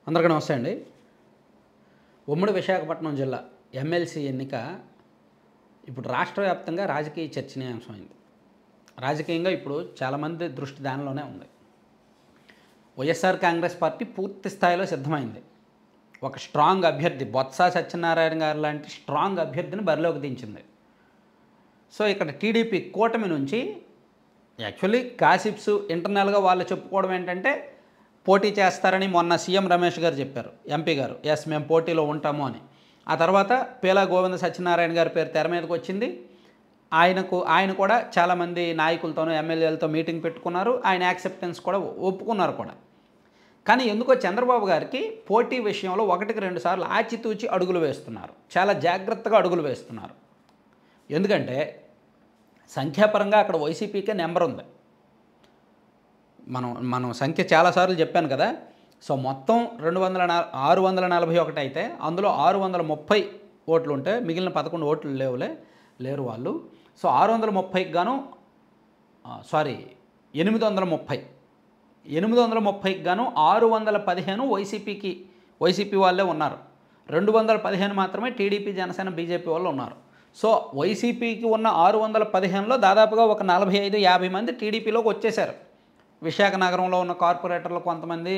అందరికీ నమస్తే అండి. ఉమ్మడి విశాఖపట్నం జిల్లా ఎమ్మెల్సీ ఎన్నిక ఇప్పుడు రాష్ట్ర వ్యాప్తంగా రాజకీయ చర్చనీయాంశమైంది. రాజకీయంగా ఇప్పుడు చాలామంది దృష్టి దానిలోనే ఉంది. వైఎస్ఆర్ కాంగ్రెస్ పార్టీ పూర్తి స్థాయిలో సిద్ధమైంది. ఒక స్ట్రాంగ్ అభ్యర్థి బొత్స సత్యనారాయణ గారు లాంటి స్ట్రాంగ్ అభ్యర్థిని బరిలోకి దించింది. సో ఇక్కడ టీడీపీ కూటమి నుంచి యాక్చువల్లీ కాసిప్స్ ఇంటర్నల్గా వాళ్ళు చెప్పుకోవడం ఏంటంటే పోటీ చేస్తారని మొన్న సీఎం రమేష్ గారు చెప్పారు, ఎంపీ గారు, ఎస్ మేము పోటీలో ఉంటాము అని. ఆ తర్వాత పీలా గోవింద సత్యనారాయణ గారి పేరు తెర మీదకి వచ్చింది. ఆయన కూడా చాలామంది నాయకులతోనూ ఎమ్మెల్యేలతో మీటింగ్ పెట్టుకున్నారు. ఆయన యాక్సెప్టెన్స్ కూడా ఒప్పుకున్నారు కూడా. కానీ ఎందుకో చంద్రబాబు గారికి పోటీ విషయంలో 1-2 సార్లు ఆచితూచి అడుగులు వేస్తున్నారు. చాలా జాగ్రత్తగా అడుగులు వేస్తున్నారు. ఎందుకంటే సంఖ్యాపరంగా అక్కడ వైసీపీకే నెంబర్ ఉంది. మనం సంఖ్య చాలాసార్లు చెప్పాను కదా. సో మొత్తం 641 అయితే అందులో 630 ఓట్లు ఉంటే మిగిలిన 11 ఓట్లు లేరు వాళ్ళు. సో 630కి గాను 830కి గాను 615 వైసీపీ వాళ్ళే ఉన్నారు. 215 మాత్రమే టీడీపీ, జనసేన, బీజేపీ వాళ్ళు ఉన్నారు. సో వైసీపీకి ఉన్న 615లో దాదాపుగా ఒక 45-50 మంది టీడీపీలోకి వచ్చేశారు. విశాఖ నగరంలో ఉన్న కార్పొరేటర్లు కొంతమంది,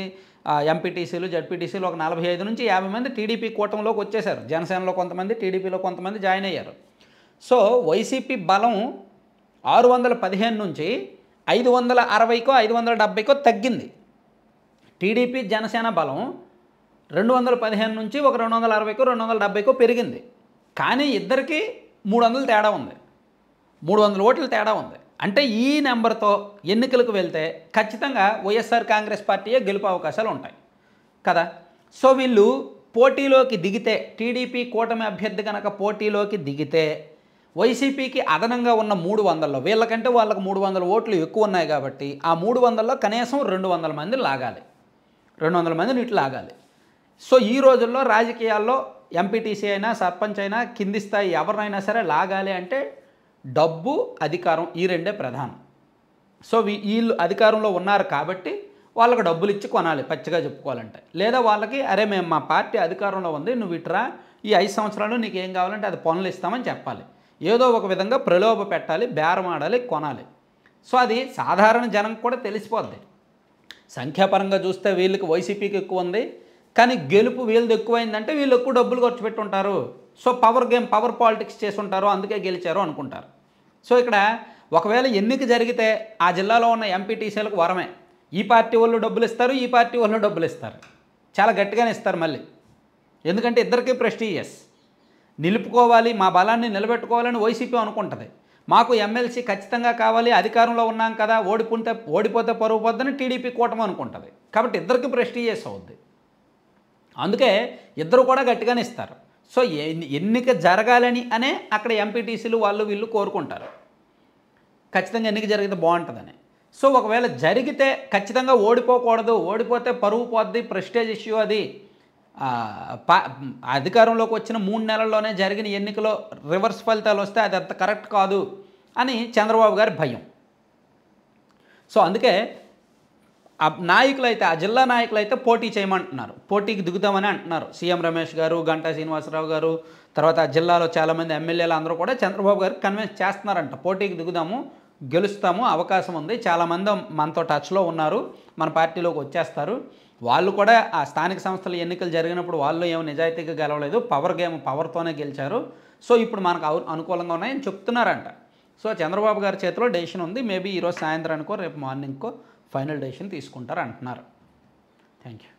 ఎంపీటీసీలు, జడ్పీటీసీలు ఒక 45 నుంచి 50 మంది టీడీపీ కూటమిలోకి వచ్చేశారు. జనసేనలో కొంతమంది, టీడీపీలో కొంతమంది జాయిన్ అయ్యారు. సో వైసీపీ బలం 615 నుంచి 560కో 570కో తగ్గింది. టీడీపీ, జనసేన బలం 215 నుంచి ఒక 260కో 270కో పెరిగింది. కానీ ఇద్దరికి 300 తేడా ఉంది, 300 ఓట్ల తేడా ఉంది. అంటే ఈ నెంబర్తో ఎన్నికలకు వెళ్తే ఖచ్చితంగా వైఎస్ఆర్ కాంగ్రెస్ పార్టీయే గెలుపు అవకాశాలు ఉంటాయి కదా. సో వీళ్ళు పోటీలోకి దిగితే, టీడీపీ కూటమి అభ్యర్థి కనుక పోటీలోకి దిగితే వైసీపీకి అదనంగా ఉన్న 300లో వీళ్ళకంటే వాళ్ళకి 300 ఓట్లు ఎక్కువ ఉన్నాయి కాబట్టి ఆ 300లో కనీసం 200 మందిని లాగాలి, 200 మందిని ఇట్లు లాగాలి. సో ఈ రోజుల్లో రాజకీయాల్లో ఎంపీటీసీ అయినా, సర్పంచ్ అయినా, కింది స్థాయి ఎవరినైనా సరే లాగాలి అంటే డబ్బు, అధికారం, ఈ రెండే ప్రధానం. సో వీళ్ళు అధికారంలో ఉన్నారు కాబట్టి వాళ్ళకి డబ్బులు ఇచ్చి కొనాలి పచ్చిగా చెప్పుకోవాలంటే. లేదా వాళ్ళకి అరే మేము మా పార్టీ అధికారంలో ఉంది, నువ్వు ఇట్రా, ఈ 5 సంవత్సరాలు నీకు ఏం కావాలంటే అది పనులు ఇస్తామని చెప్పాలి. ఏదో ఒక విధంగా ప్రలోభ పెట్టాలి, బేరం ఆడాలి, కొనాలి. సో అది సాధారణ జనం కూడా తెలిసిపోద్ది. సంఖ్యాపరంగా చూస్తే వీళ్ళకి వైసీపీకి ఎక్కువ ఉంది, కానీ గెలుపు వీళ్ళది ఎక్కువైందంటే వీళ్ళు ఎక్కువ డబ్బులు ఖర్చు పెట్టుంటారు. సో పవర్ పాలిటిక్స్ చేసి ఉంటారు, అందుకే గెలిచారు అనుకుంటారు. సో ఇక్కడ ఒకవేళ ఎన్నిక జరిగితే ఆ జిల్లాలో ఉన్న ఎంపీటీసీలకు వరమే. ఈ పార్టీ వాళ్ళు డబ్బులు ఇస్తారు, ఈ పార్టీ వాళ్ళు డబ్బులు ఇస్తారు, చాలా గట్టిగానే ఇస్తారు మళ్ళీ. ఎందుకంటే ఇద్దరికీ ప్రెస్టీజియస్. నిలుపుకోవాలి, మా బలాన్ని నిలబెట్టుకోవాలని వైసీపీ అనుకుంటుంది. మాకు ఎమ్మెల్సీ ఖచ్చితంగా కావాలి, అధికారంలో ఉన్నాం కదా, ఓడిపోతే పరువు పోద్దని టీడీపీ కూటమి అనుకుంటుంది. కాబట్టి ఇద్దరికి ప్రెస్టీజియస్ అవుద్ది. అందుకే ఇద్దరు కూడా గట్టిగానే ఇస్తారు. సో ఎన్నిక జరగాలని అనే అక్కడ ఎంపీటీసీలు వాళ్ళు వీళ్ళు కోరుకుంటారు, ఖచ్చితంగా ఎన్నిక జరిగితే బాగుంటుందని. సో ఒకవేళ జరిగితే ఖచ్చితంగా ఓడిపోకూడదు, ఓడిపోతే పరువు పోద్ది, ప్రెస్టేజ్ ఇష్యూ అది. అధికారంలోకి వచ్చిన 3 నెలల్లోనే జరిగిన ఎన్నికలో రివర్స్ ఫలితాలు వస్తే అది అంత కరెక్ట్ కాదు అని చంద్రబాబు గారి భయం. సో అందుకే ఆ జిల్లా నాయకులైతే పోటీ చేయమంటున్నారు, పోటీకి దిగుతామని అంటున్నారు. సీఎం రమేష్ గారు, గంటా శ్రీనివాసరావు గారు, తర్వాత ఆ జిల్లాలో చాలామంది ఎమ్మెల్యేలు అందరూ కూడా చంద్రబాబు గారికి కన్విన్స్ చేస్తున్నారంట. పోటీకి దిగుదాము, గెలుస్తాము, అవకాశం ఉంది, చాలామంది మనతో టచ్లో ఉన్నారు, మన పార్టీలోకి వచ్చేస్తారు. వాళ్ళు కూడా ఆ స్థానిక సంస్థల ఎన్నికలు జరిగినప్పుడు వాళ్ళు ఏమో నిజాయితీగా గెలవలేదు, పవర్తోనే గెలిచారు. సో ఇప్పుడు మనకు అనుకూలంగా ఉన్నాయని చెప్తున్నారంట. సో చంద్రబాబు గారి చేతిలో డెసిషన్ ఉంది. మేబీ ఈరోజు సాయంత్రానికో రేపు మార్నింగ్కో ఫైనల్ డెసిషన్ తీసుకుంటారు అంటున్నారు. Thank you.